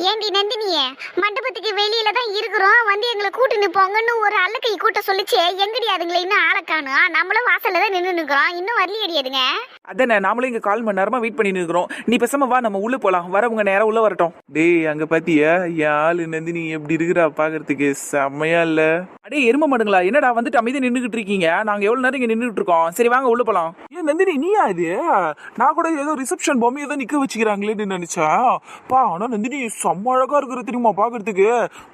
ஏண்டி நந்தினியே, மண்டபத்துக்கு வெளியில தான் இருக்கிறோம், வந்து எங்களை கூட்டின்னு போங்கன்னு ஒரு அல்லக்கை கூட்ட சொல்லிச்சு. எங்கடி அதுங்களை இன்னும் ஆளை காணோம்? நம்மளும் வாசல்ல தான் நின்று நிக்கிறோம், இன்னும் வரலையடி அதுங்க. அதானே நாமளும் இங்க 1/4 மணி நேரமா வெயிட் பண்ணிட்டு இருக்கிறோம். நீ பேசாம வா, நம்ம உள்ள போலாம். வரவங்க நேரம் உள்ள வரட்டும். டேய், அங்க பாத்தியா என் ஆளு நந்தினி எப்படி இருக்கிறா பாக்குறதுக்கு? செம்மையா இல்ல? அடே எரும மாடுங்களா, என்னடா வந்துட்டு அமைதியா நின்னுகிட்டு இருக்கீங்க? நாங்க எவ்வளவு நேரம் இங்க நின்னுட்டு இருக்கோம். சரி வாங்க உள்ள போலாம். ஏன் நந்தினி நீயா இது? நான் கூட ஏதோ ரிசப்ஷன் பொம்மையை தான் நிக்க வச்சுக்கிறாங்களேன்னு நினைச்சா. பா, ஆனா நந்தினி செம்ம அழகா இருக்கிற தெரியுமா பாக்குறதுக்கு.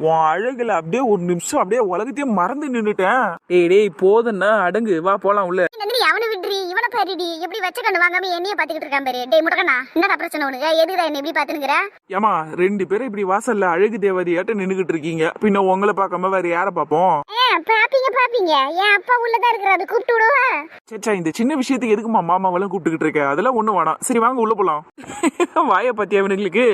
உன் அழகுல அப்படியே ஒரு நிமிஷம் அப்படியே உலகத்தையே மறந்து நின்னுட்டேன். டேய் போதுன்னா அடங்கு, வா போலாம் உள்ள. நந்தினி அவனை விட்டுறி, இவனை பாருடி எப்படி வச்ச கண்ணு வாங்காம என்னைய பாத்துக்கிட்டு இருக்கான் பாரு. டேய் முடக்கண்ணா, என்னடா பிரச்சனை உனக்கு? எதுக்குடா என்ன இப்படி பாத்துனுக்குற? ஏமா 2 பேரும் இப்படி வாசல்ல அழகு தேவதையாட்ட நின்னுகிட்டு இருக்கீங்க, பின்ன உங்களை பார்க்காம வேற யார பாப்போம்? பாப்பீங்க, என் அப்பா உள்ளதா இருக்கிறாரு, கூப்பிட்டு விடுவா. சேச்சா, இந்த சின்ன விஷயத்துக்கு எதுக்குமா மாமாவெல்லாம் கூப்பிட்டுக்கிட்டு இருக்க? அதெல்லாம் ஒண்ணு வேணாம். சரி வாங்க உள்ள போலாம். வாய பத்தியா அவனுங்களுக்கு?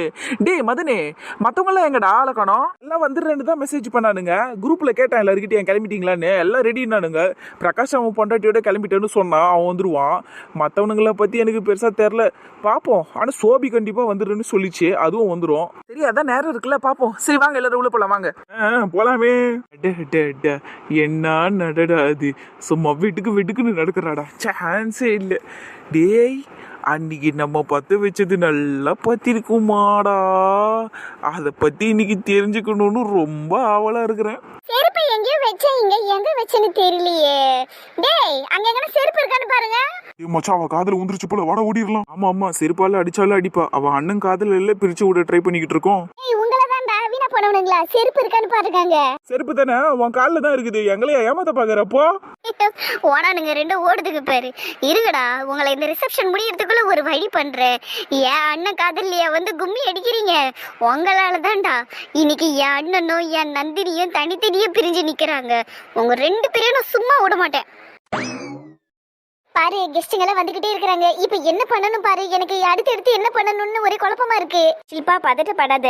டேய் மதனே, மத்தவங்க எல்லாம் எங்கடா ஆளை காணோம்? எல்லாம் வந்துடுறேன்னு தான் மெசேஜ் பண்ணானுங்க. குரூப்ல கேட்டேன் எல்லாருக்கிட்டையும் கிளம்பிட்டீங்களான்னு. எல்லாம் ரெடினானுங்க. பிரகாஷ் அவன் பொண்டாட்டியோட கிளம்பிட்டேன்னு சொன்னா அவன் வந்துருவான். மத்தவனுங்களை பத்தி எனக்கு பெருசா தெரியல, பாப்போம். ஆனா சோபி கண்டிப்பா வந்துடுன்னு சொல்லிச்சு, அதுவும் வந்துரும். சரி அதான் நேரம் இருக்குல்ல, பாப்போம். சரி வாங்க எல்லாரும் உள்ள போலாம் வாங்க. போலாமே. என்ன நடடா அது, சும்மா வெட்டுக்குன்னு நடக்கிறாடா, சான்ஸே இல்ல. டேய், அன்னைக்கு நம்ம பத்த வச்சது நல்லா பத்திருக்குமாடா, அத பத்தி இன்னைக்கு தெரிஞ்சுக்கணும்னு ரொம்ப ஆவலா இருக்கிறேன். செருப்பு எங்கேயோ வச்சீங்க, எங்க வச்சேன்னு தெரியலையே. டேய், அங்க எங்கன செருப்பு இருக்கான்னு பாருங்க. மச்சான், அவ காதல உந்துருச்சு போல, வாட ஓடிடலாம். ஆமா செருப்பால அடிச்சாலும் அடிப்பா. அவ அண்ணன் காதல எல்லாம் பிரிச்சு விட ட்ரை பண்ணிக்கிட்டு இருக்கோம். உங்களை தான்டா வீணா போனவனுங்களா, செருப்பு இருக்கான்னு பாருங்க. செருப்பு தானே உன் காலில் தான் இருக்குது, எங்களையா ஏமாத்த பாக்குறப்போ? ஓடானுங்க ரெண்டும் ஓடுதுக்கு பேரு. இருங்கடா, உங்களை இந்த ரிசப்ஷன் முடியறதுக்குள்ள ஒரு வழி பண்றேன். என் அண்ணன் காதலியா வந்து கும்மி அடிக்கிறீங்க, உங்களால தான்டா இன்னைக்கு என் அண்ணனும் என் நந்தினியும் தனித்தனியே பிரிஞ்சு நிக்கிறாங்க. உங்க 2 பேரையும் நான் சும்மா விட மாட்டேன். பாரு, கெஸ்டுங்க எல்லாம் வந்துகிட்டே இருக்காங்க. இப்ப என்ன பண்ணணும் பாரு, எனக்கு அடுத்து என்ன பண்ணணும்னு ஒரே குழப்பமா இருக்கு. ஷில்பா, பதட்டப்படாத.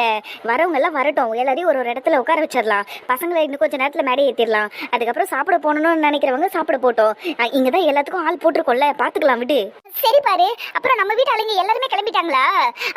வரவங்க எல்லாம் வரட்டும், எல்லாரையும் ஒரு இடத்துல உட்கார வச்சிடலாம். பசங்களை இன்னும் கொஞ்சம் நேரத்துல மேடை ஏத்திடலாம். அதுக்கப்புறம் சாப்பிட போகணும்னு நினைக்கிறவங்க சாப்பிட போட்டோம். இங்கதான் எல்லாத்துக்கும் ஆள் போட்டுருக்கோம்ல, பாத்துக்கலாம் விடு. சரி பாரு, அப்புறம் நம்ம வீட்டு ஆளுங்க எல்லாருமே கிளம்பிட்டாங்களா?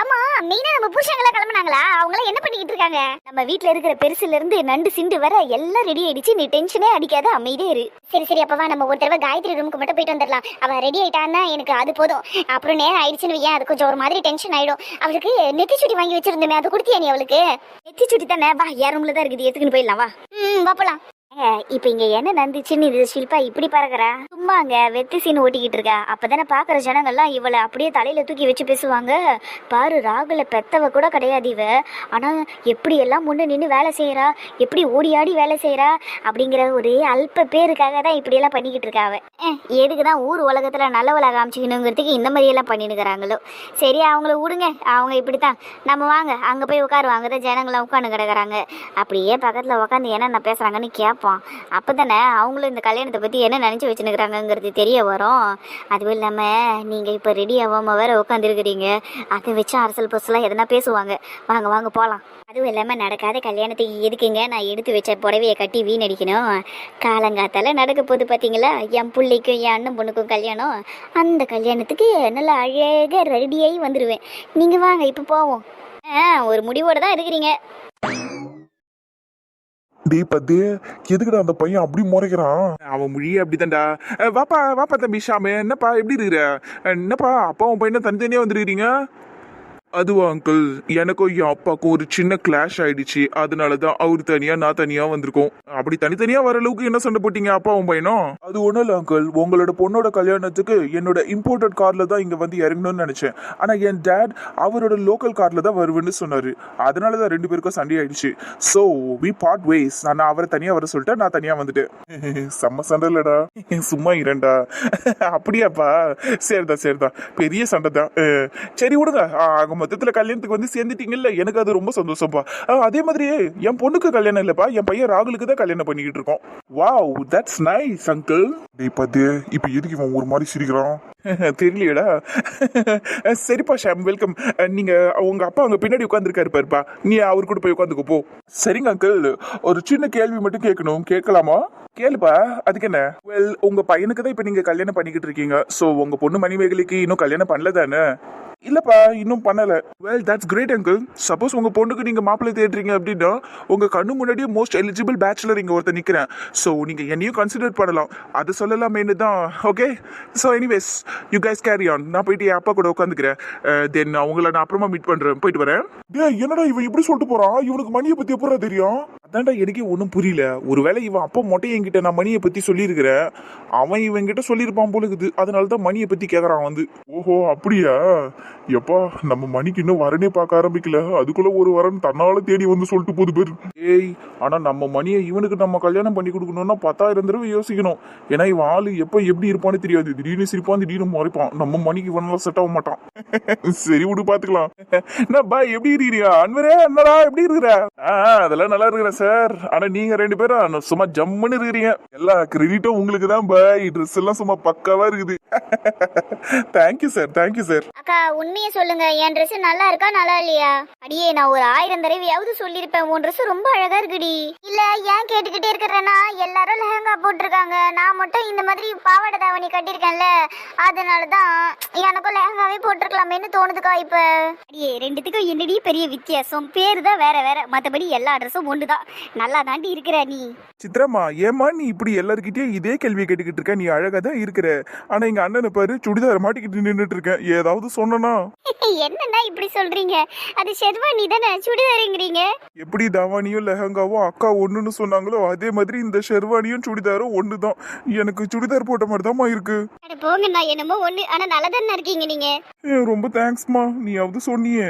ஆமா, மெயினா நம்ம புருஷங்களா கிளம்பினாங்களா? அவங்க எல்லாம் என்ன பண்ணிக்கிட்டு இருக்காங்க? நம்ம வீட்டுல இருக்கிற பெருசுல இருந்து நண்டு சிண்டு வர எல்லாம் ரெடி ஆயிடுச்சு. நீ டென்ஷனே அடிக்காத, அமைதியே இரு. சரி அப்பவா, நம்ம ஒரு தடவை காயத்ரி ரூமுக்கு மட்டும் போயிட்டு வந்துடலாம். அவ ரெடி ஆயிட்டான்னா எனக்கு அது போதும். அப்புறம் நேரம் ஆயிடுச்சுன்னு வையன், அது கொஞ்சம் ஒரு மாதிரி டென்ஷன் ஆயிடும். அவளுக்கு நெத்தி சுட்டி வாங்கி வச்சிருந்தேன், அது கொடுத்தியா நீ அவளுக்கு? நெத்தி சுட்டி தானே, வா என் ரூம்ல தான் இருக்குது, எடுத்துக்கிட்டு போயிடலாம் வா. வாப்பலாம். இப்ப இங்க என்ன நடந்துச்சுன்னு இது ஷில்பா இப்படி பறக்குறா? சும்மா அங்க வெத்தி சீன் ஓட்டிக்கிட்டு இருக்கா. அப்பதானே பாக்குற ஜனங்கள்லாம் இவளை அப்படியே தலையில தூக்கி வச்சு பேசுவாங்க. பாரு, ராகுல பெத்தவ கூட கிடையாது இவ, ஆனா எப்படி எல்லாம் முன்ன நின்று வேலை செய்யறா, எப்படி ஓடி ஆடி வேலை செய்யறா அப்படிங்கிற ஒரே அல்ப பேருக்காக தான் இப்படி எல்லாம் பண்ணிக்கிட்டு இருக்கா அவ. எதுக்குதான் ஊர் உலகத்துல நல்லவளை காமிச்சிக்கணுங்கிறதுக்கு இந்த மாதிரி எல்லாம் பண்ணினுக்கிறாங்களோ. சரி, அவங்கள விடுங்க, அவங்க இப்படித்தான். நம்ம வாங்க அங்க போய் உட்காருவாங்க தான், ஜனங்களாம் உட்காந்து கிடக்குறாங்க. அப்படியே பக்கத்துல உட்காந்து என்னென்ன பேசுறாங்கன்னு கேட்போம். அப்பதானே அவங்களும் இந்த கல்யாணத்தை பத்தி என்ன நினைச்சு வச்சுருக்கிறாங்கிறது தெரிய வரும். அதுவும் இல்லாம நீங்க இப்ப ரெடி ஆகாம வேற உட்காந்துருக்கிறீங்க, அதை வச்சு அரசல் பசலாம் எதனா பேசுவாங்க. வாங்க போலாம். அதுவும் இல்லாம நடக்காத கல்யாணத்துக்கு எதுக்குங்க நான் எடுத்து வச்ச புடவையை கட்டி வீணடிக்கணும்? காலங்காத்தால நடக்க போகுது பாத்தீங்களா, என் பிள்ளைக்கும் என் அண்ணன் பொண்ணுக்கும் கல்யாணம். அந்த கல்யாணத்துக்கு நல்லா அழகா ரெடியாகி வந்துடுவேன். நீங்க வாங்க இப்ப போவோம். ஒரு முடிவோட தான் இருக்கிறீங்க. டேய் பத்து, எதுக்குடா அந்த பையன் அப்படி முறைக்கிறான்? அவன் மொழியே அப்படித்தான்டா. வாப்பா தம்பி ஷாமு, என்னப்பா எப்படி இருக்கிற? என்னப்பா அப்பாவும் பையனும் தனித்தனியா வந்துருக்கிறீங்க? அதுவா அங்கிள், எனக்கும் என் அப்பாவுக்கும் ஒரு சின்ன கிளாஷ் ஆயிடுச்சு, அதனாலதான் அவரு தனியா நான் தனியா வந்திருக்கோம். அப்படி தனித்தனியா வர அளவுக்கு என்ன சண்டை போட்டீங்க அப்பாவும் பையனும்? அது ஒண்ணும் இல்ல அங்கிள், உங்களோட பொண்ணோட கல்யாணத்துக்கு என்னோட இம்போர்ட்டட் கார்ல தான் இங்க வந்து இறங்கணும்னு நினைச்சேன். ஆனா என் டேட் அவரோட லோக்கல் கார்ல தான் வருவேன்னு சொன்னாரு. அதனாலதான் 2 பேருக்கும் சண்டை ஆயிடுச்சு. So we parted ways. நான் அவரை தனியா வர சொல்லிட்டேன், நான் தனியா வந்துட்டேன். செம்ம சண்டை இல்லடா, சும்மா இரண்டா? அப்படியாப்பா, சரிதான், பெரிய சண்டை தான். சரி விடுங்க, மொத்தத்துல கல்யாணத்துக்கு வந்து சேர்ந்துட்டீங்கல்ல, எனக்கு அது ரொம்ப சந்தோஷம்ப்பா. அதே மாதிரியே என் பொண்ணுக்கு கல்யாணம் இல்லப்பா, என் பையன் ராகுலுக்கு தான் கல்யாணம் பண்ணிக்கிட்டு இருக்கோம். Wow, that's nice uncle. டேய் பத்து, இப்ப எதுக்கு இவன் ஒரு மாதிரி சிரிக்கிறான்? தெரியலையடா. சரிப்பா ஷாம், வெல்கம். நீங்க உங்க அப்பா அங்க பின்னாடி உட்காந்துருக்காரு பாருப்பா, நீ அவர் கூட போய் உட்காந்துக்கோ போ. சரிங்க அங்கிள், ஒரு சின்ன கேள்வி மட்டும் கேட்கணும், கேட்கலாமா? கேளுப்பா, அதுக்கு என்ன? வெல், உங்க பையனுக்கு தான் இப்ப நீங்க கல்யாணம் பண்ணிக்கிட்டு இருக்கீங்க. சோ உங்க பொண்ணு மணிமேகலைக்கு இன்னும் கல்யாணம் பண்ணல தானே? இல்லப்பா இன்னும் பண்ணல. Well that's great uncle. Suppose உங்க பொண்ணுக்கு நீங்க மாப்பிள்ளை தேடுறீங்க அப்படின்னா உங்க கண்ணு முன்னாடியே மோஸ்ட் எலிஜிபிள் பேச்சுலர் இங்க ஒருத்தர் நிக்கிறேன். ஸோ நீங்க என்னையும் கன்சிடர் பண்ணலாம். அது சொல்லலாமேன்னு தான். Okay, so anyways you guys carry on. நான் போயிட்டு என் அப்பா கூட உட்காந்துக்கிறேன். தென் அவங்கள நான் அப்புறமா மீட் பண்றேன். போயிட்டு வரேன். என்னடா இவன் இப்படி சொல்லிட்டு போறான்? இவனுக்கு மணியை பத்தி எப்படா தெரியும்? அதான்டா எனக்கே ஒன்றும் புரியல. ஒருவேளை இவன் அப்பா மொட்டை என்கிட்ட நான் மணியை பத்தி சொல்லியிருக்கிறேன், அவன் இவன் கிட்ட சொல்லியிருப்பான் போல இருக்குது. அதனால தான் மணியை பத்தி கேட்கறான் வந்து. ஓஹோ அப்படியா? எப்பா நம்ம மணிக்கு இன்னும் வரனே பார்க்க ஆரம்பிக்கல, அதுக்குள்ள ஒரு வரன் தன்னால தேடி வந்து சொல்லிட்டு போது பேரு. ஏய், ஆனா நம்ம மணியை இவனுக்கு நம்ம கல்யாணம் பண்ணி கொடுக்கணும்னா 10,000 தடவை யோசிக்கணும். ஏன்னா இவன் ஆளு எப்ப எப்படி இருப்பான்னு தெரியாது. திடீர்னு சிரிப்பான், திடீர்னு முறைப்பான். நம்ம மணிக்கு இவனால செட் ஆக மாட்டான். சரி விடு பாத்துக்கலாம். என்ன பாய் எப்படி இருக்கிறீங்க? அன்வரே என்னடா எப்படி இருக்கிற? அதெல்லாம் நல்லா இருக்கிறேன் சார். ஆனா நீங்க 2 பேரும் சும்மா ஜம்முன்னு இருக்கிறீங்க. எல்லா கிரெடிட்டும் உங்களுக்கு தான் பாய். ட்ரெஸ் எல்லாம் சும்மா பக்காவா இருக்குது. Thank you sir, thank you sir. அக்கா உண்மையை சொல்லுங்க, என் ட்ரெஸ் நல்லா இருக்கா நல்லா இல்லையா? அடியே நான் ஒரு 1000 தடவையாவது சொல்லியிருப்பேன் உன் ட்ரெஸ் ரொம்ப அழகா இருக்குடி. இல்ல ஏன் கேட்டுக்கிட்டே இருக்கிறேன்னா எல்லாரும் லெஹங்கா போட்டிருக்காங்க, நான் மட்டும் இந்த மாதிரி பாவாடை தாவணி கட்டியிருக்கேன்ல, அதனாலதான் எனக்கும் லெஹங்காவே போட்டிருக்கலாமேன்னு தோணுதுக்கா இப்ப. அடியே ரெண்டுத்துக்கும் என்னடி பெரிய வித்தியாசம்? பேரு தான் வேற வேற, மத்தபடி எல்லா ட்ரெஸ்ஸும் ஒண்ணுதான். நல்லா தாண்டி இருக்கிற நீ. சித்ராமா, ஏமா நீ இப்படி எல்லாருக்கிட்டயும் இதே கேள்வி கேட்டுக்கிட்டு இருக்க? நீ அழகா தான் இருக்கிற. ஆனா எங்க அண்ணனை பாரு, சுடிதார் மாட்டிக்கிட்டு நின்றுட்டு இருக்கேன். ஏதாவது சொன்னா என்னன்னா இப்படி சொல்றீங்க? அது ஷெர்வானி தானே, சுடிதாருங்கிறீங்க. எப்படி தாவானியும் லெஹங்காவும் அக்கா ஒண்ணுன்னு சொன்னாங்களோ அதே மாதிரி இந்த ஷெர்வானியும் சுடிதாரும் ஒண்ணுதான். எனக்கு சுடிதார் போட்ட மாதிரி தான்மா இருக்கு. அட போங்க, நான் என்னமோ ஒண்ணு, ஆனா நல்லா தானே இருக்கீங்க நீங்க. ரொம்ப தேங்க்ஸ்மா, நீயாவது சொன்னியே.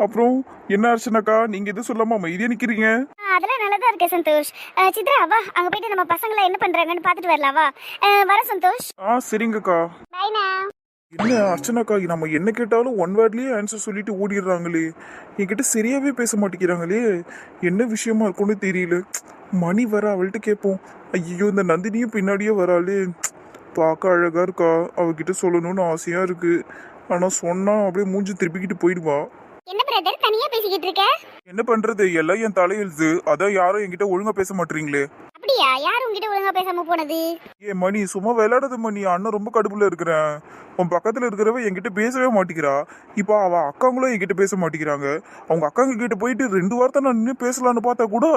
அப்புறம் என்ன அர்ச்சனாக்கா, நீங்க எதுவும் சொல்லாம அமைதியா நிக்கிறீங்க? அதெல்லாம் நல்லதா இருக்கு சந்தோஷ். சித்ரா வா, அங்க போயிட்டு நம்ம பசங்களை என்ன பண்றாங்கன்னு பாத்துட்டு வரலாம். வா வர சந்தோஷ். சரிங்கக்கா. பைனா. என்ன அர்ச்சனாக்கா, நம்ம என்ன கேட்டாலும் ஒன் வேர்ட்லயே ஆன்சர் சொல்லிட்டு ஓடிடுறாங்களே. என்கிட்ட சரியாவே பேச மாட்டேங்கிறாங்களே. என்ன விஷயமா இருக்கும்னு தெரியல. மணி வர அவள்கிட்ட கேட்போம். ஐயோ இந்த நந்தினியும் பின்னாடியே வராளே. பார்க்க அழகா இருக்கா, அவகிட்ட சொல்லணும்னு ஆசையா இருக்கு. ஆனா சொன்னா அப்படியே மூஞ்சி திருப்பிக்கிட்டு போயிடுவா. என்ன பிரதர் தனியா பேசிக்கிட்டு இருக்க? என்ன பண்றது, எல்லாம் என் தலையெழுது. அதான் யாரும் என்கிட்ட ஒழுங்கா பேச மாட்டீங்களே. அப்படியா? யார் உங்ககிட்ட ஒழுங்கா பேசாம போனது? மணி சும்மா விளையாடுறது மணி. அண்ணன் ரொம்ப கடுப்புல இருக்கிறேன். உன் பக்கத்துல இருக்கிறவ என்கிட்ட பேசவே மாட்டேங்கிறா. இப்போ அவ அக்காங்களும் என்கிட்ட பேச மாட்டேங்கிறாங்க. அவங்க அக்காங்க கிட்ட போயிட்டு 2 வார்த்தை நான் நின்று பேசலான்னு பார்த்தா கூட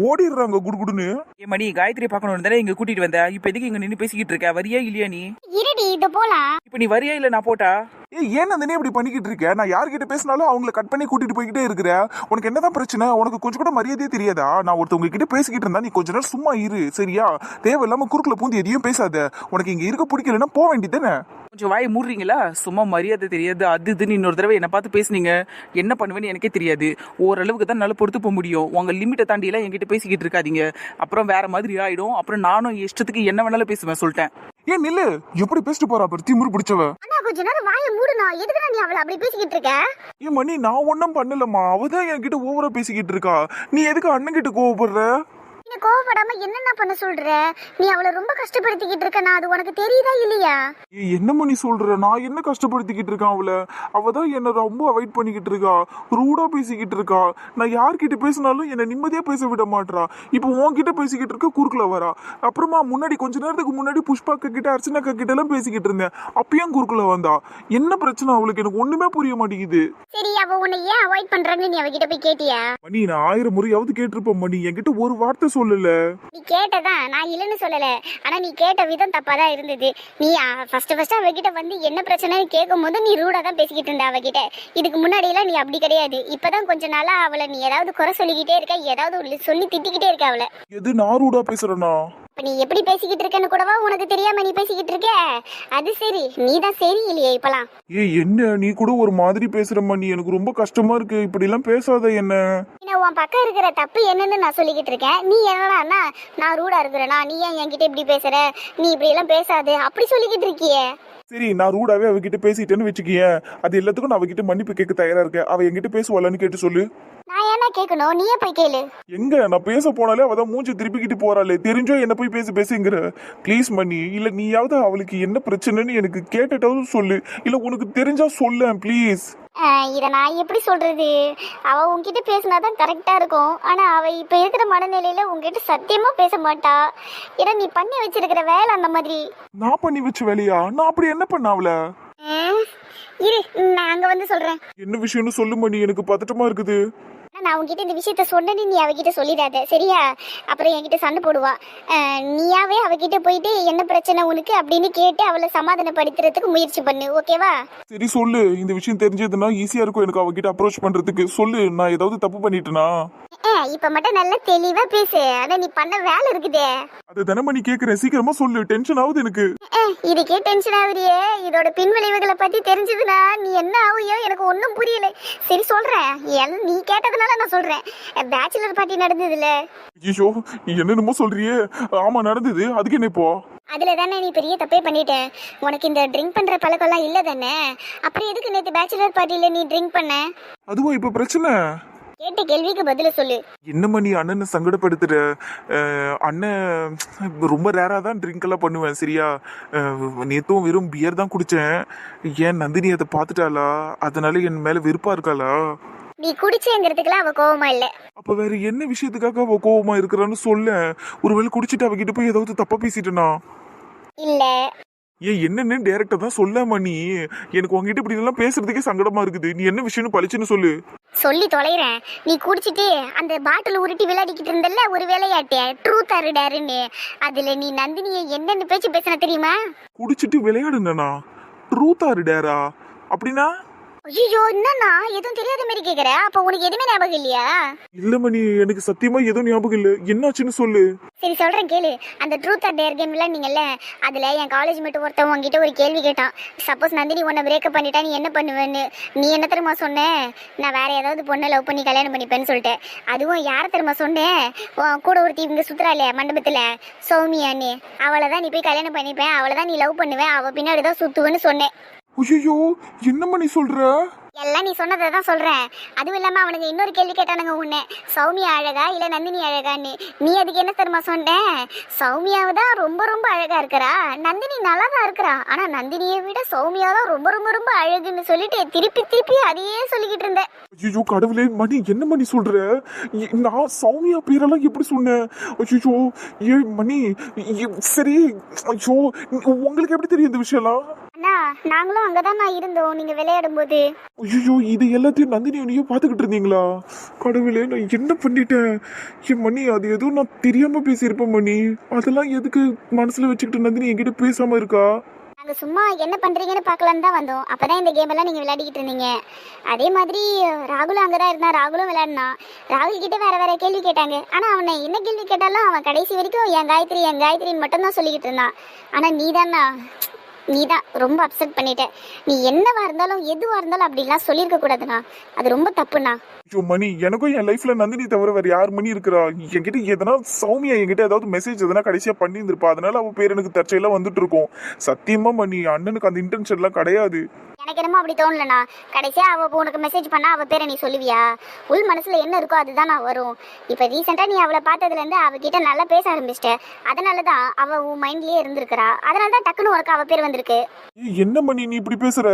ஓடிடுறாங்க குடுகுடுன்னு. மணி காயத்ரி பார்க்கணும் தானே இங்க கூட்டிட்டு வந்த. இப்ப எதுக்கு இங்க நின்று பேசிக்கிட்டு இருக்க? வரியா இல்லையா நீ? இருடி இது போலாம். இப்ப நீ வரியா இல்ல நான் போட்டா? ஏன் நந்தினி இப்படி பண்ணிக்கிட்டு இருக்க? நான் யார்கிட்ட பேசினாலும் அவங்களை கட் பண்ணி கூட்டிட்டு போய்கிட்டே இருக்கிறேன். உனக்கு என்னதான் பிரச்சனை? உனக்கு கொஞ்சம் கூட மரியாதையே தெரியாதா? நான் ஒருத்தவங்க கிட்ட பேசிக்கிட்டு இருந்தா நீ கொஞ்ச நேரம் சும்மா இரு, சரியா? தேவையில்லாம குறுக்குல பூந்து எதையும் பேசாத. உனக்கு இங்க இருக்க பிடிக்கலன்னா போக வேண்டியதானே. கொஞ்சம் வாயை மூடுறீங்களா? சும்மா மரியாதை தெரியாது அது இதுன்னு இன்னொரு தடவை என்னை பார்த்து பேசுனீங்க, என்ன பண்ணுவேன்னு எனக்கே தெரியாது. ஓரளவுக்கு தான் நல்லா பொறுத்து போக முடியும். உங்க லிமிட்டை தாண்டி எல்லாம் என்கிட்ட பேசிக்கிட்டு இருக்காதீங்க. அப்புறம் வேற மாதிரி ஆயிடும். அப்புறம் நானும் இஷ்டத்துக்கு என்ன வேணாலும் பேசுவேன், சொல்லிட்டேன். ஏன் நில்லு, எப்படி பேசிட்டு போறா பாரு, திமிரு பிடிச்சவ. அண்ணா கொஞ்ச நேரம் வாயை மூடுனா. எதுக்குடா நீ அவளை அப்படி பேசிக்கிட்டு இருக்க? மணி நான் ஒன்னும் பண்ணலம்மா. அவதான் என்கிட்ட ஓவரா பேசிக்கிட்டு இருக்கா. நீ எதுக்கு அண்ணன் கிட்ட கோவப்படுற? நீ கோவப்படாம என்னென்ன பண்ண சொல்ற? நீ அவளை ரொம்ப கஷ்டப்படுத்திக்கிட்டு இருக்கனா, அது உனக்கு தெரியுதா இல்லையா? என்னம்மா நீ சொல்ற? நான் என்ன கஷ்டப்படுத்திக்கிட்டு இருக்கேன் அவளை? அவதான் என்ன ரொம்ப அவாய்ட் பண்ணிக்கிட்டு இருக்கா, ரூடா பேசிக்கிட்டு இருக்கா. நான் யார்கிட்ட பேசினாலும் என்ன நிம்மதியா பேச விட மாட்டா. இப்போ உன்கிட்ட பேசிக்கிட்டு இருக்க, குறுக்குல வரா. அப்புறமா முன்னாடி கொஞ்ச நேரத்துக்கு முன்னாடி புஷ்பா கிட்ட அர்ச்சனா கிட்ட எல்லாம் பேசிக்கிட்டு இருந்தேன், அப்பயும் குறுக்குல வந்தா. என்ன பிரச்சனை அவளுக்கு? எனக்கு ஒண்ணுமே புரிய மாட்டேங்குது. சரி அவ உன்னை ஏன் அவாய்ட் பண்றான்னு நீ அவகிட்ட போய் கேட்டியா? மணி நான் 1000 முறையாவது கேட்டிருப்பேன் மணி. என்கிட்ட ஒரு வார்த்தை சொல்லல. நீ கேட்டதான், நான் இல்லைன்னு சொல்லல. ஆனா நீ கேட்ட விதம் தப்பாதான் இருந்தது. நீ ஃபர்ஸ்ட் அவகிட்ட வந்து என்ன பிரச்சனைன்னு கேட்கும் போது நீ ரூடா தான் பேசிக்கிட்டு இருந்த அவகிட்ட. இதுக்கு முன்னாடி எல்லாம் நீ அப்படி கிடையாது. இப்பதான் கொஞ்ச நாளா அவளை நீ ஏதாவது குறை சொல்லிக்கிட்டே இருக்க, ஏதாவது சொல்லி திட்டிக்கிட்டே இருக்க அவளை. எது நான் ரூடா பேசுறேனா? இப்ப நீ எப்படி பேசிக்கிட்டு இருக்கன்னு கூடவா உனக்கு தெரியாம நீ பேசிக்கிட்டு இருக்க? அது சரி, நீ தான் சரி இல்லையே இப்பலாம். என்ன நீ கூட ஒரு மாதிரி பேசுற மணி, எனக்கு ரொம்ப கஷ்டமா இருக்கு. இப்படி எல்லாம் பேசாத. என்ன உன் பக்கம் இருக்கிற தப்பு என்னன்னு நான் சொல்லிக்கிட்டு இருக்கேன். நீ என்னன்னா நான் ரூடா இருக்கிறேனா, நீ ஏன் என்கிட்ட இப்படி பேசுற, நீ இப்படி எல்லாம் பேசாது அப்படி சொல்லிக்கிட்டு இருக்கியே. சரி நான் ரூடாவே அவகிட்ட பேசிட்டேன்னு வச்சுக்கிய, அது எல்லாத்துக்கும் நான் அவகிட்ட மன்னிப்பு கேட்க தயாரா இருக்கேன். அவ என்கிட்ட பேசுவாளான்னு கேட்டு சொல்லு. நான் ஏன்னா கேட்கணும், நீயே போய் கேளு. எங்க நான் பேச போனாலே அவதான் மூஞ்சி திருப்பிக்கிட்டு போறாளே. தெரிஞ்சோ என்ன போய் பேசுங்கிற. ப்ளீஸ் மணி, இல்ல நீயாவது அவளுக்கு என்ன பிரச்சனைன்னு எனக்கு கேட்டுட்டாவது சொல்லு, இல்ல உனக்கு தெரிஞ்சா சொல்ல ப்ளீஸ். இதை நான் எப்படி சொல்றது? அவ உன்கிட்ட பேசினாதான் கரெக்டா இருக்கும். ஆனா அவ இப்ப இருக்கிற மனநிலையில உன்கிட்ட சத்தியமா பேச மாட்டா. ஏன்னா நீ பண்ணி வச்சிருக்கிற வேலை அந்த மாதிரி. நான் பண்ணி வச்ச வேலையா? நான் அப்படி என்ன பண்ண அவள? இரு, நான் அங்க வந்து சொல்றேன். என்ன விஷயம்னு சொல்லு மணி, எனக்கு பதட்டமா இருக்குது. நான் உன்கிட்ட இந்த விஷயத்த சொன்னேன்னு நீ அவகிட்ட சொல்லிடாத, சரியா? அப்புறம் என்கிட்ட சண்டை போடுவா. நீயாவே அவகிட்ட போயிட்டு என்ன பிரச்சனை உனக்கு அப்படின்னு கேட்டு அவளை சமாதானப்படுத்துறதுக்கு முயற்சி பண்ணு, ஓகேவா? சரி சொல்லு, இந்த விஷயம் தெரிஞ்சதுன்னா ஈஸியா இருக்கும் எனக்கு அவகிட்ட அப்ரோச் பண்றதுக்கு. சொல்லு, நான் ஏதாவது தப்பு பண்ணிட்டேனா? இப்ப மட்டும் நல்லா தெளிவா பேசு. ஆனா நீ பண்ண வேலை இருக்குதே. அது தானே மணி கேக்குறேன், சீக்கிரமா சொல்லு, டென்ஷன் ஆகுது எனக்கு. இதுக்கே டென்ஷன் ஆகுறியே, இதோட பின்விளைவுகளை பத்தி தெரிஞ்சதுன்னா நீ என்ன ஆகுயோ எனக்கு ஒன்னும் புரியல. சரி சொல்றேன், நீ கேட்டதுனால நான் சொல்றேன். பேச்சுலர் பார்ட்டி நடந்ததுல. ஐயோ, என்னென்னமோ சொல்றியே. ஆமா நடந்தது, அதுக்கு என்ன இப்போ? அதுல தானே நீ பெரிய தப்பே பண்ணிட்ட. உனக்கு இந்த ட்ரிங்க் பண்ற பழக்கம்லாம் இல்ல தானே, அப்புறம் எதுக்கு நேத்து பேச்சுலர் பார்ட்டில நீ ட்ரிங்க் பண்ண? அதுவா இப்ப பிரச்சனை? கேட்ட கேள்விக்கு பதில சொல்லு. என்னம்மா நீ அண்ணனை சங்கடப்படுத்துற? அண்ணன் ரொம்ப ரேரா தான் ட்ரிங்க் எல்லாம் பண்ணுவேன், சரியா? நேத்தும் வெறும் பியர் தான் குடிச்சேன். ஏன் நந்தினி அதை பார்த்துட்டாளா? அதனால என் மேல வெறுப்பா இருக்காளா? நீ குடிச்சேங்கிறதுக்குலாம் அவ கோவமா இல்ல. அப்ப வேற என்ன விஷயத்துக்காக அவ கோவமா இருக்கிறான்னு சொல்ல. ஒருவேளை குடிச்சிட்டு அவகிட்ட போய் ஏதாவது தப்பா பேசிட்டனா? இல்ல. ஏன் என்னன்னு டைரக்டா தான் சொல்லாமா நீ? எனக்கு உங்ககிட்ட இப்படி எல்லாம் பேசுறதுக்கே சங்கடமா இருக்குது. நீ என்ன விஷயம்னு பளிச்சுன்னு சொல்லு. சொல்லி தொலைறேன். நீ குடிச்சிட்டு அந்த பாட்டில் உருட்டி விளையாடிக்கிட்டு இருந்தல்ல ஒரு வேலையாட்டே, ட்ரூத் ஆர் டேர்னு, அதுல நீ நந்தினியை என்னென்ன பேச்சு பேசின தெரியுமா? குடிச்சிட்டு விளையாடுனா? ட்ரூத் ஆர் டேரா அப்படின்னா? ஐயோ, என்னன்னா எதுவும் தெரியாத மாதிரி கேக்குற? அப்ப உனக்கு எதுவுமே ஞாபகம் இல்லையா? இல்ல மணி, எனக்கு சத்தியமா எதுவும் ஞாபகம் இல்ல. என்னாச்சுன்னு சொல்லு. சரி சொல்றேன் கேளு. அந்த ட்ரூத் ஆர் டேர் கேம் விளையாடுனீங்கல்ல, அதுல என் காலேஜ் மேட் ஒருத்தன் உங்ககிட்ட ஒரு கேள்வி கேட்டான். சப்போஸ் நந்தினி உன்னை பிரேக்கப் பண்ணிட்டா நீ என்ன பண்ணுவேன்னு. நீ என்ன தெரியுமா சொன்ன? நான் வேற ஏதாவது பொண்ணை லவ் பண்ணி கல்யாணம் பண்ணிப்பேன்னு சொல்லிட்டேன். அதுவும் யார தெரியுமா சொன்னேன்? கூட ஒருத்தி இங்க சுத்துறாளே மண்டபத்துல, சௌமியான்னு, அவளை தான் நீ போய் கல்யாணம் பண்ணிப்பேன், அவளை தான் நீ லவ் பண்ணுவேன், அவ பின்னாடிதான் சுத்துவேன்னு சொன்னேன். ஐயோ, என்னம்மா நீ சொல்ற? எல்லாம் நீ சொன்னதை தான் சொல்றேன். அதுவும் இல்லாம அவனுங்க இன்னொரு கேள்வி கேட்டானுங்க உன்னை, சௌமியா அழகா இல்ல நந்தினி அழகான்னு. நீ அதுக்கு என்ன தெரியுமா சொன்னேன்? சௌமியாவை தான் ரொம்ப ரொம்ப அழகா இருக்கிறா, நந்தினி நல்லா தான் இருக்கிறா, ஆனா நந்தினியை விட சௌமியா தான் ரொம்ப ரொம்ப ரொம்ப அழகுன்னு சொல்லிட்டு திருப்பி திருப்பி அதையே சொல்லிக்கிட்டு இருந்தேன். ஐயோ கடவுளே மணி, என்ன மணி சொல்ற? நான் சௌமியா பேரெல்லாம் எப்படி சொன்னேன்? ஐயோ ஏ மணி, சரி. ஐயோ, உங்களுக்கு எப்படி தெரியும் இந்த விஷயம்லாம்? அண்ணா, நாங்களும் அங்கதான் நான் இருந்தோம் நீங்க விளையாடும் போது. ஐயோ, இது எல்லாத்தையும் நந்தினி நீயும் பாத்துக்கிட்டு இருந்தீங்களா? கடவுளே, நான் என்ன பண்ணிட்டேன்? என் மணி, அது எதுவும் நான் தெரியாம பேசியிருப்பேன் மணி. அதெல்லாம் எதுக்கு மனசுல வச்சுக்கிட்டு நந்தினி என்கிட்ட பேசாம இருக்கா? நாங்கள் சும்மா என்ன பண்ணுறீங்கன்னு பார்க்கலான்னு தான் வந்தோம். அப்போ தான் இந்த கேம் எல்லாம் நீங்கள் விளையாடிக்கிட்டு இருந்தீங்க. அதே மாதிரி ராகுலும் அங்கே தான் இருந்தான், ராகுலும் விளையாடினான். ராகுல் கிட்ட வேற வேற கேள்வி கேட்டாங்க. ஆனால் அவனை என்ன கேள்வி கேட்டாலும் அவன் கடைசி வரைக்கும் என் காயத்ரின்னு மட்டும்தான் சொல்லிக்கிட்டு இருந்தான். ஆனால் நீ தான் ரொம்ப அப்செட் பண்ணிட்ட. நீ என்னவா இருந்தாலும் எதுவாக இருந்தாலும் அப்படிலாம் சொல்லியிருக்க கூடாதுண்ணா, அது ரொம்ப தப்புண்ணா. ஐயோ மணி, எனக்கும் என் லைஃப்ல நந்தினி தவிர வேற யார் மணி இருக்கிறா? என்கிட்ட எதனா சௌமியா என்கிட்ட ஏதாவது மெசேஜ் எதனா கடைசியா பண்ணியிருந்திருப்பா, அதனால அவ பேர் எனக்கு தற்செயலா வந்துட்டு இருக்கும். சத்தியமா மணி, அண்ணனுக்கு அந்த இன்டென்ஷன் எல்லாம் கிடையாது. எனக்கு என்னமோ அப்படி தோணலண்ணா. கடைசியா அவ உனக்கு மெசேஜ் பண்ணா அவ பேரை நீ சொல்லுவியா? உள் மனசுல என்ன இருக்கோ அதுதான் நான் வரும். இப்ப ரீசெண்டா நீ அவளை பார்த்ததுல இருந்து அவகிட்ட நல்லா பேச ஆரம்பிச்சிட்ட, அதனாலதான் அவ உன் மைண்ட்லயே இருந்திருக்கிறா. அதனாலதான் டக்குன்னு உனக்கு அவ பேர் வந்திருக்கு. என்ன மணி நீ இப்படி பேசுற?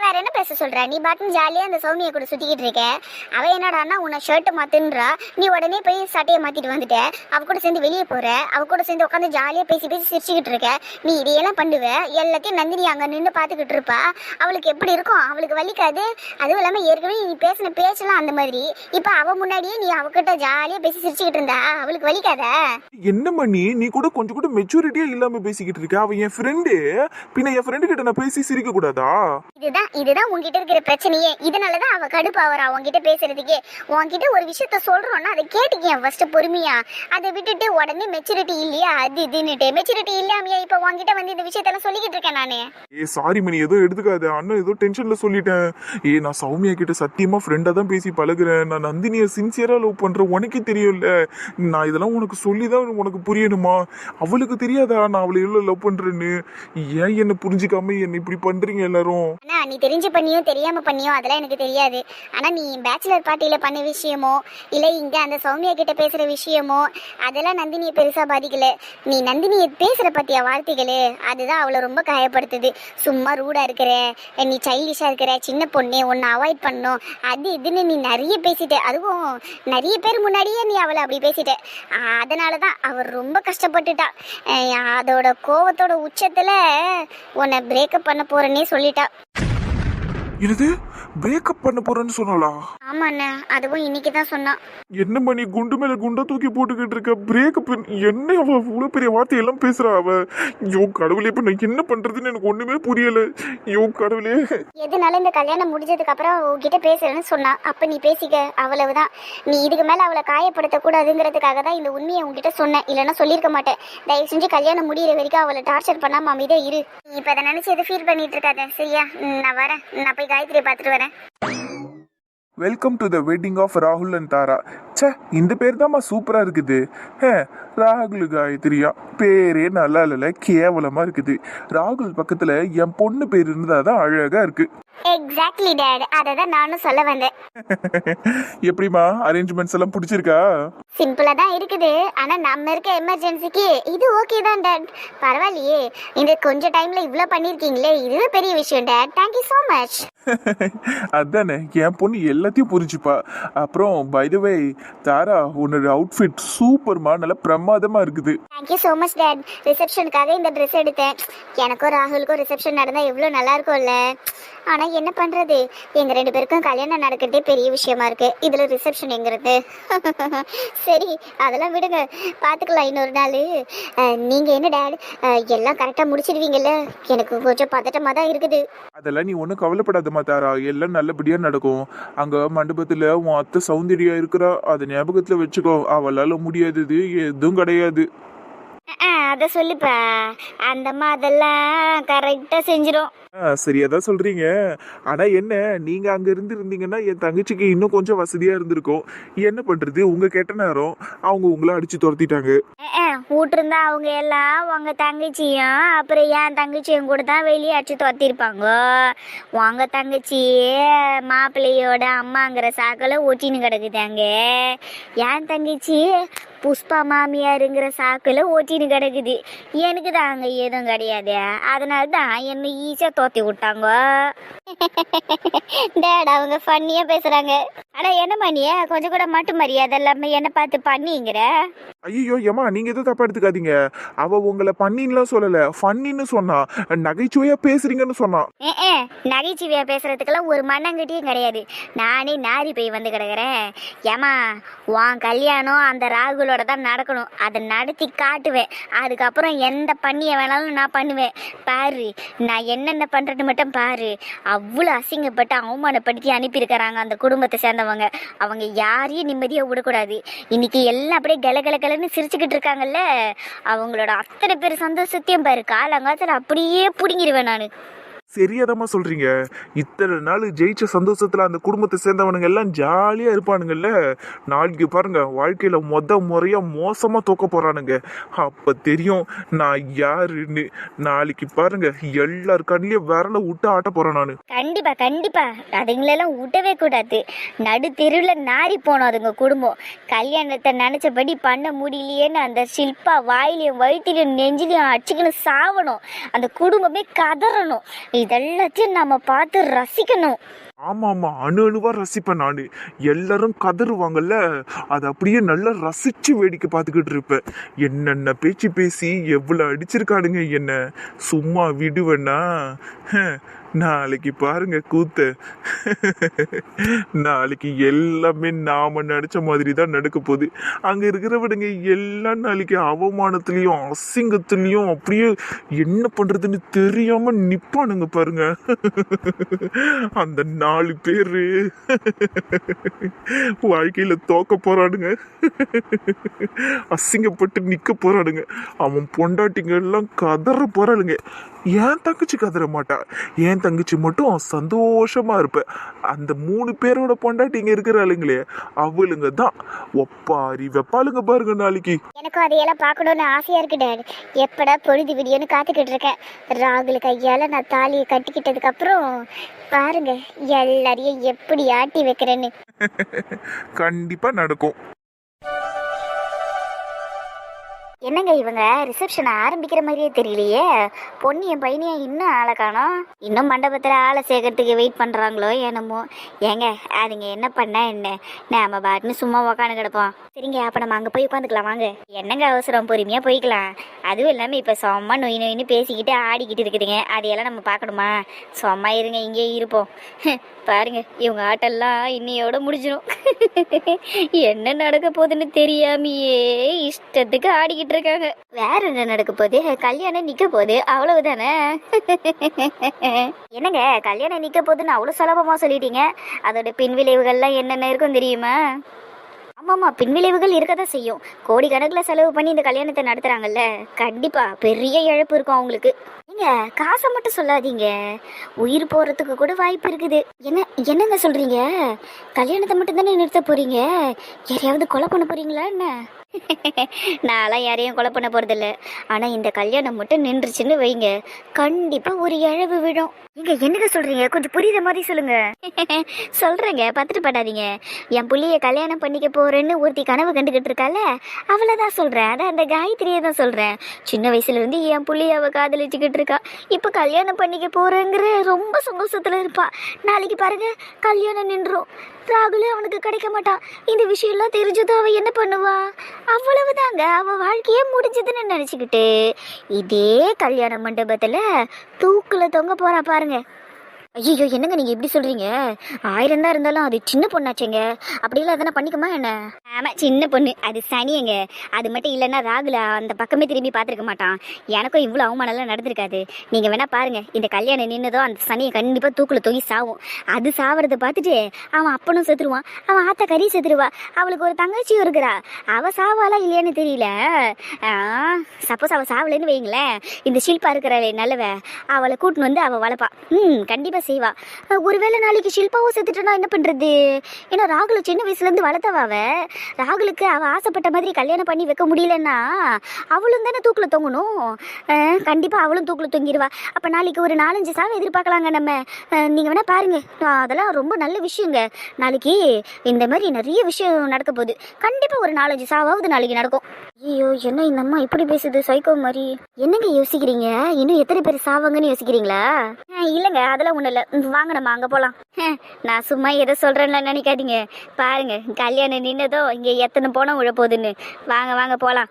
வேற என்ன பேச சொல்ற? நீ பாட்டுன்னு ஜாலியா அந்த சௌமியை கூட சுத்திக்கிட்டு இருக்க. அவ என்னடான்னா உன்னை ஷர்ட் மாத்துன்றா, நீ உடனே போய் சட்டையை மாத்திட்டு வந்துட்ட. அவ கூட சேர்ந்து வெளியே போற, அவ கூட சேர்ந்து உட்காந்து ஜாலியா பேசி பேசி சிரிச்சுக்கிட்டு இருக்க. நீ இதையெல்லாம் பண்ணுவ, எல்லாத்தையும் நந்தினி அங்க நின்று பாத்துக்கிட்டு இருப்பா. அவளுக்கு எப்படி இருக்கும்? அவளுக்கு வலிக்காது? அதுவும் இல்லாம ஏற்கனவே நீ பேசின பேச்செல்லாம் அந்த மாதிரி. இப்ப அவ முன்னாடியே நீ அவகிட்ட ஜாலியா பேசி சிரிச்சுக்கிட்டு இருந்தா அவளுக்கு வலிக்காதா? என்ன மணி, நீ கூட கொஞ்சம் கூட மெச்சூரிட்டியா இல்லாம பேசிக்கிட்டு இருக்க. அவ என் ஃப்ரெண்டு, பின்ன என் ஃப்ரெண்டு கிட்ட நான் பேசி சிரிக்க கூடாதா? இதுதான் உங்ககிட்ட இருக்கிற பிரச்சனையே. இதனாலதான் அவ கடுப்பாவறா உங்ககிட்ட பேசுறதுக்கே. உங்ககிட்ட ஒரு விஷயத்த சொல்றோம்னா அதை கேட்டுக்கேன் ஃபர்ஸ்ட் பொறுமையா. அதை விட்டுட்டு உடனே மெச்சூரிட்டி இல்லையா அது இதுன்னுட்டு, மெச்சூரிட்டி இல்லாமையா இப்ப உங்ககிட்ட வந்து இந்த விஷயத்தெல்லாம் சொல்லிக்கிட்டு இருக்கேன் நானு. சாரி மணி, ஏதோ எடுத்துக்காத. அண்ணன் ஏதோ டென்ஷன்ல சொல்லிட்டேன். நான் சௌமியா கிட்ட சத்தியமா ஃப்ரெண்டா தான் பேசி பழகுறேன். நான் நந்தினியை சின்சியரா லவ் பண்றேன், உனக்கே தெரியும்ல. நான் இதெல்லாம் உனக்கு சொல்லிதான் உனக்கு புரியணுமா? அவளுக்கு தெரியாதா நான் அவளை எவ்வளவு லவ் பண்றேன்னு? ஏன் என்ன புரிஞ்சுக்காம என்ன இப்படி பண்றீங்க எல்லாரும்? நீ தெரிஞ்சு பண்ணியோ தெரியாம பண்ணியோ அதெல்லாம் எனக்கு தெரியாது. ஆனா நீ பேச்சுலர் பார்ட்டியில பண்ண விஷயமோ இல்ல இங்க அந்த சௌமியா கிட்ட பேசுற விஷயமோ அதெல்லாம் நந்தினியை பெருசா பாதிக்கல. நீ நந்தினியை பேசுற பத்தியா வார்த்தைகளு, அதுதான் அவளை ரொம்ப காயப்படுத்துது. சும்மா ரூடா இருக்கிற, நீ சைல்டிஷா இருக்கிற, சின்ன பொண்ணு, உன்னை அவாய்ட் பண்ணும், அது இதுன்னு நீ நிறைய பேசிட்ட. அதுவும் நிறைய பேர் முன்னாடியே நீ அவளை அப்படி பேசிட்ட. அதனாலதான் அவர் ரொம்ப கஷ்டப்பட்டுட்டா. அதோட கோவத்தோட உச்சத்துல உன்னை பிரேக்கப் பண்ண போறேன்னே சொல்லிட்டா. என்னது பிரேக்கப் பண்ண போறேன்னு சொன்னாளா? ஆமா அண்ணா, அதுவும் இன்னைக்கு தான் சொன்னான். என்னம்மா நீ குண்டு மேல குண்டா தூக்கி போட்டுக்கிட்டு இருக்க? பிரேக்கப் என்ன அவ இவ்வளவு பெரிய வார்த்தையெல்லாம் பேசுறா அவ? ஐயோ கடவுளே, இப்ப நான் என்ன பண்றதுன்னு எனக்கு ஒண்ணுமே புரியல. ஐயோ கடவுளே. எதுனால இந்த கல்யாணம் முடிஞ்சதுக்கு அப்புறம் உங்ககிட்ட பேசுறேன்னு சொன்னா, அப்ப நீ பேசிக்க, அவ்வளவுதான். நீ இதுக்கு மேல அவளை காயப்படுத்த கூடாதுங்கிறதுக்காக தான் இந்த உண்மையை உங்ககிட்ட சொன்னேன், இல்லைன்னா சொல்லியிருக்க மாட்டேன். தயவு செஞ்சு கல்யாணம் முடியிற வரைக்கும் அவளை டார்ச்சர் பண்ணாம அமைதியா இரு. நீ இப்ப அதை நினைச்சு எது ஃபீல் பண்ணிட்டு இருக்காத, சரியா? நான் வரேன், நான் போய் காயத்ரியை பார்த்துட்டு வரேன். Welcome to the wedding of ராகுல் அண்ட் தாரா. ச்சே, இந்த பேர் தான்மா சூப்பரா இருக்குது. ராகுல் காயத்ரியா, பேரே நல்லா இல்ல, கேவலமா இருக்குது. ராகுல் பக்கத்துல என் பொண்ணு பேர் இருந்தாதான் அழகா இருக்கு. எக்ஸாக்ட்லி டேட், அதை தான் நானும் சொல்ல வந்தேன். எப்படிமா அரேஞ்ச்மெண்ட்ஸ் எல்லாம் பிடிச்சிருக்கா? சிம்பிளா தான் இருக்குது, ஆனா நம்ம இருக்க எமர்ஜென்சிக்கு இது ஓகே தான் டேட். பரவாயில்லையே, இந்த கொஞ்ச டைம்ல இவ்ளோ பண்ணிருக்கீங்களே, இதுவே பெரிய விஷயம் டேட். Thank you so much. அதானே, என் பொண்ணு எல்லாத்தையும் புரிஞ்சுப்பா. அப்புறம் பை த வே தாரா, உன்னோட அவுட்ஃபிட் சூப்பர்மா, நல்லா பிரமாதமா இருக்குது. Thank you so much dad. ரிசப்ஷனுக்காக இந்த ட்ரெஸ் எடுத்தேன். எனக்கும் ராகுலுக்கும் ரிசப்ஷன் நடந்தா எவ்வளோ நல்லா இருக்கும்ல. ஆனா என்ன பண்றது, எங்க ரெண்டு பேருக்கும் கல்யாணம் நடக்கிறதே பெரிய விஷயமா இருக்கு, இதுல ரிசப்ஷன் எங்கிறது? சரி அதெல்லாம் விடுங்க, பாத்துக்கலாம் இன்னொரு நாள். நீங்க என்ன டேட், எல்லாம் கரெக்டா முடிச்சிடுவீங்கல்ல? எனக்கு கொஞ்சம் பதட்டமா தான் இருக்குது. அதெல்லாம் நீ ஒன்றும் கவலைப்படாதம்மா தாரா, எல்லாம் நல்லபடியா நடக்கும். அங்க மண்டபத்துல உன் அத்தை சௌந்தர்யா இருக்கிறா, அதை ஞாபகத்துல வச்சுக்கோ. அவளால முடியாதது எதுவும் கிடையாது. அதை சொல்லுப்பா, அந்தம்மா அதெல்லாம் கரெக்டா செஞ்சிடும். சரியா தான் சொல்றீங்க. ஆனா என்ன, நீங்க அங்க இருந்தீங்கன்னா என் தங்கச்சிக்கு இன்னும் கொஞ்சம் வசதியா இருந்திருக்கும். என்ன பண்றது, உங்க கெட்ட நேரம் அவங்க உங்களை அடிச்சு துரத்திட்டாங்க. விட்டுருந்தா அவங்க எல்லாம் உங்க தங்கச்சியும் அப்புறம் என் தங்கச்சியும் கூட தான் வெளியே அடிச்சு துரத்திருப்பாங்க. உங்க தங்கச்சி மாப்பிள்ளையோட அம்மாங்கிற சாக்கில் ஒட்டின்னு கிடக்குதாங்க. என் தங்கச்சி புஷ்பா மாமியாருங்கிற சாக்கில் ஓட்டின்னு கிடக்குது. எனக்கு தான் அங்கே எதுவும் கிடையாது, அதனால தான் என்னை ஈஸியாக தோத்தி விட்டாங்க. டேட் அவங்க ஃபன்னியாக பேசுகிறாங்க. ஆனால் என்ன பண்ணிய கொஞ்சம் கூட மட்டும் மரியாதை இல்லாமல் என்னை பார்த்து பண்ணிங்கிற. ஐயோ ஏமா, நீங்க எதுவும் தப்பா எடுத்துக்காதீங்க. அவ உங்களை பண்ணின்னுலாம் சொல்லல, ஃபன்னின்னு சொன்னா. நகைச்சுவையா பேசுறீங்கன்னு சொன்னா. நகைச்சுவையாக பேசுறதுக்கெல்லாம் ஒரு மண்ணங்கட்டியும் கிடையாது. நானே நாரி போய் வந்து கிடக்குறேன். ஏமா, உன் கல்யாணம் அந்த ராகுலோட தான் நடக்கணும், அதை நடத்தி காட்டுவேன். அதுக்கப்புறம் எந்த பண்ணியை வேணாலும் நான் பண்ணுவேன். பாரு நான் என்னென்ன பண்ணுறது மட்டும் பாரு. அவ்வளோ அசிங்கப்பட்டு அவமானப்படுத்தி அனுப்பியிருக்கிறாங்க அந்த குடும்பத்தை சேர்ந்தவங்க. அவங்க யாரையும் நிம்மதியாக விடக்கூடாது. இன்னைக்கு எல்லாம் அப்படியே கலகலன்னு சிரிச்சுக்கிட்டு இருக்காங்கல்ல, அவங்களோட அத்தனை பேர் சந்தோஷத்தையும் பாரு காலங்காலத்தில் அப்படியே பிடுங்கிடுவேன் நான். சரியாதமா சொல்றீங்க. இத்தனை நாள் ஜெயிச்ச சந்தோஷத்துல அந்த குடும்பத்தை சேர்ந்தவனுங்க எல்லாம் ஜாலியா இருப்பானுங்கல்ல. நாளைக்கு பாருங்க, வாழ்க்கையில முறையா மோசமா தூக்க போறானுங்க. அப்ப தெரியும் நான் யாருன்னு. நாளைக்கு பாருங்க, எல்லார் கண்ணிலயும் விரல விட்டு ஆட்ட போறேன் நானு. கண்டிப்பா அதுங்களெல்லாம் விடவே கூடாது. நடு தெருவில் நாரி போனோம் அதுங்க குடும்பம். கல்யாணத்தை நினைச்சபடி பண்ண முடியலையேன்னு அந்த ஷில்பா வாயிலையும் வயிற்றிலையும் நெஞ்சிலையும் அடிச்சுக்கின்னு சாவணும். அந்த குடும்பமே கதறணும். இதெல்லாத்தையும் நம்ம பார்த்து ரசிக்கணும். ஆமா ஆமா, அணுவா ரசிப்பேன் நானு. எல்லாரும் கதறுவாங்கல்ல, அதை அப்படியே நல்லா ரசிச்சு வேடிக்கை பார்த்துக்கிட்டு இருப்பேன். என்னென்ன பேச்சு பேசி எவ்வளவு அடிச்சிருக்கானுங்க என்ன, சும்மா விடுவேன்னா? நாளைக்கு பாருங்க கூத்த. நாளைக்கு எல்லாமே நாம நினைச்ச மாதிரி தான் நடக்க போகுது. அங்க இருக்கிறவனுங்க எல்லாம் நாளைக்கு அவமானத்திலையும் அசிங்கத்திலையும் அப்படியே என்ன பண்றதுன்னு தெரியாம நிப்பானுங்க பாருங்க. அந்த 4 பேரு வாழ்க்கையில தோக்க போறானுங்க, அசிங்கப்பட்டு நிக்க போறானுங்க. அவன் பொண்டாட்டிங்க எல்லாம் கதற போறானுங்க. என் தங்கச்சி கதற மாட்டா, என் தங்கச்சி மட்டும் சந்தோஷமா இருப்ப. அந்த 3 பேரோட பொண்டாட்டிங்க இருக்கிறாளுங்களே, அவளுங்க தான் ஒப்பாரி வெப்பாளுங்க பாருங்க நாளைக்கு. எனக்கும் அதையெல்லாம் பார்க்கணும்னு ஆசையா இருக்கு டாட். எப்படா பொழுது விடியோன்னு காத்துக்கிட்டு இருக்கேன். ராகுல் கையால நான் தாலியை கட்டிக்கிட்டதுக்கு அப்புறம் பாருங்க எல்லாரையும் எப்படி ஆட்டி வைக்கிறேன்னு. கண்டிப்பா நடக்கும். என்னங்க இவங்க ரிசப்ஷன் ஆரம்பிக்கிற மாதிரியே தெரியலையே. பொண்ணியும் பையனையும் இன்னும் ஆளை காணோம். இன்னும் மண்டபத்தில் ஆளை சேர்க்கறதுக்கு வெயிட் பண்ணுறாங்களோ என்னமோ. ஏங்க அதுங்க என்ன பண்ணா என்ன, நாம பாட்டுன்னு சும்மா உக்காந்து கிடப்போம். சரிங்க, அப்போ நம்ம அங்கே போய் உட்காந்துக்கலாம் வாங்க. என்னங்க அவசரம், பொறுமையாக போய்க்கலாம். அதுவும் இல்லாமல் இப்போ சும்மா நொய் நொயின்னு பேசிக்கிட்டு ஆடிக்கிட்டு இருக்குதுங்க, அதையெல்லாம் நம்ம பார்க்கணுமா? சும்மா இருங்க, இங்கே இருப்போம். பாருங்க இவங்க ஆட்டெல்லாம் இன்னையோட முடிஞ்சிடும். என்ன நடக்க போகுதுன்னு தெரியாமையே இஷ்டத்துக்கு ஆடிக்கிட்டு இருக்காங்க. வேற என்ன நடக்க போகுது? கல்யாணம் நிக்க போகுது, அவ்வளவுதானே. என்னங்க கல்யாணம் நிக்க போகுதுன்னு அவ்வளவு சுலபமா சொல்லிட்டீங்க. அதோட பின் விளைவுகள்லாம் என்னென்ன இருக்கும் தெரியுமா? ஆமாம்மா, பின்விளைவுகள் இருக்கதான் செய்யும். கோடிக்கணக்கில் செலவு பண்ணி இந்த கல்யாணத்தை நடத்துறாங்கல்ல, கண்டிப்பா பெரிய இழப்பு இருக்கும் அவங்களுக்கு. நீங்க காசை மட்டும் சொல்லாதீங்க, உயிர் போறதுக்கு கூட வாய்ப்பு இருக்குது. என்னங்க சொல்றீங்க? கல்யாணத்தை மட்டும் தானே நிறுத்த போறீங்க, யாரையாவது கொலை பண்ண போறீங்களா என்ன? நான்லாம் யாரையும் கொலை பண்ண போறதில்ல. ஆனா இந்த கல்யாணம் மட்டும் நின்றுச்சுன்னு வைங்க, கண்டிப்பா ஒரு இழவு விழும். நீங்க என்னங்க சொல்றீங்க? கொஞ்சம் புரியுற மாதிரி சொல்லுங்க. சொல்றேங்க, பத்துட்டு படாதீங்க. என் புள்ளிய கல்யாணம் பண்ணிக்க போறேன்னு ஒருத்தி கனவு கண்டுகிட்டு இருக்கால, அவளைதான் சொல்றேன். அதான் அந்த காயத்ரியை தான் சொல்றேன். சின்ன வயசுல இருந்து என் புள்ளிய அவ காதலிச்சுக்கிட்டு இருக்கா. இப்ப கல்யாணம் பண்ணிக்க போறேங்கிற ரொம்ப சந்தோஷத்துல இருப்பா. நாளைக்கு பாருங்க கல்யாணம் நின்றும், ராகுலே அவனுக்கு கிடைக்க மாட்டான். இந்த விஷயம் எல்லாம் தெரிஞ்சதும் அவ என்ன பண்ணுவா? அவ்வளவுதாங்க, அவ வாழ்க்கையே முடிஞ்சதுன்னு நினைச்சுக்கிட்டு இதே கல்யாண மண்டபத்துல தூக்குல தொங்க போறா பாருங்க. ஐயோ என்னங்க நீங்க இப்படி சொல்றீங்க? 1000 தான் இருந்தாலும் அது சின்ன பொண்ணாச்சேங்க, அப்படியெல்லாம் எதனா பண்ணிக்குமா என்ன? ஆமா சின்ன பொண்ணு, அது சனியங்க. அது மட்டும் இல்லைன்னா ராகுல அந்த பக்கமே திரும்பி பார்த்துருக்க மாட்டான். எனக்கும் இவ்வளோ அவமானம்லாம் நடந்திருக்காது. நீங்க வேணா பாருங்க, இந்த கல்யாணம் நின்னதோ அந்த சனியை கண்டிப்பா தூக்குல தொங்கி சாவும். அது சாவறதை பார்த்துட்டு அவன் அப்பனும் செத்துருவான், அவன் ஆத்த கறி செத்துருவா. அவளுக்கு ஒரு தங்கச்சியும் இருக்கிறா, அவ சாவாளா இல்லையான்னு தெரியல. சப்போஸ் அவ சாவலைன்னு வைங்களேன், இந்த ஷில்பா இருக்கிற நல்லவ அவளை கூட்டின்னு வந்து அவ வளர்ப்பா. கண்டிப்பா செய்வா. ஒருவேளை நாளைக்கு ஷில்பாவும் செத்துட்டனா என்ன பண்றது? ஏன்னா ராகுல சின்ன வயசுல இருந்து வளர்த்தவாவ. ராகுலுக்கு அவ ஆசைப்பட்ட மாதிரி கல்யாணம் பண்ணி வைக்க முடியலன்னா அவளும் தானே தூக்குல தொங்கணும். கண்டிப்பா அவளும் தூக்குல தொங்கிடுவா. அப்ப நாளைக்கு ஒரு 4-5 சாவை எதிர்பார்க்கலாங்க நம்ம. நீங்க வேணா பாருங்க, அதெல்லாம் ரொம்ப நல்ல விஷயங்க. நாளைக்கு இந்த மாதிரி நிறைய விஷயம் நடக்க போகுது. கண்டிப்பா ஒரு 4-5 சாவாவது நாளைக்கு நடக்கும். ஐயோ என்ன இந்த அம்மா இப்படி பேசுது, சைக்கோ மாதிரி. என்னங்க யோசிக்கிறீங்க? இன்னும் எத்தனை பேர் சாவாங்கன்னு யோசிக்கிறீங்களா? இல்லைங்க அதெல்லாம் ஒன்றும் இல்லை, வாங்க நம்ம அங்கே போகலாம். நான் சும்மா எதை சொல்கிறேன்னு நினைக்காதீங்க. பாருங்க கல்யாணம் நின்னதோ இங்கே எத்தனை போனால் விழ போகுதுன்னு. வாங்க வாங்க போகலாம்.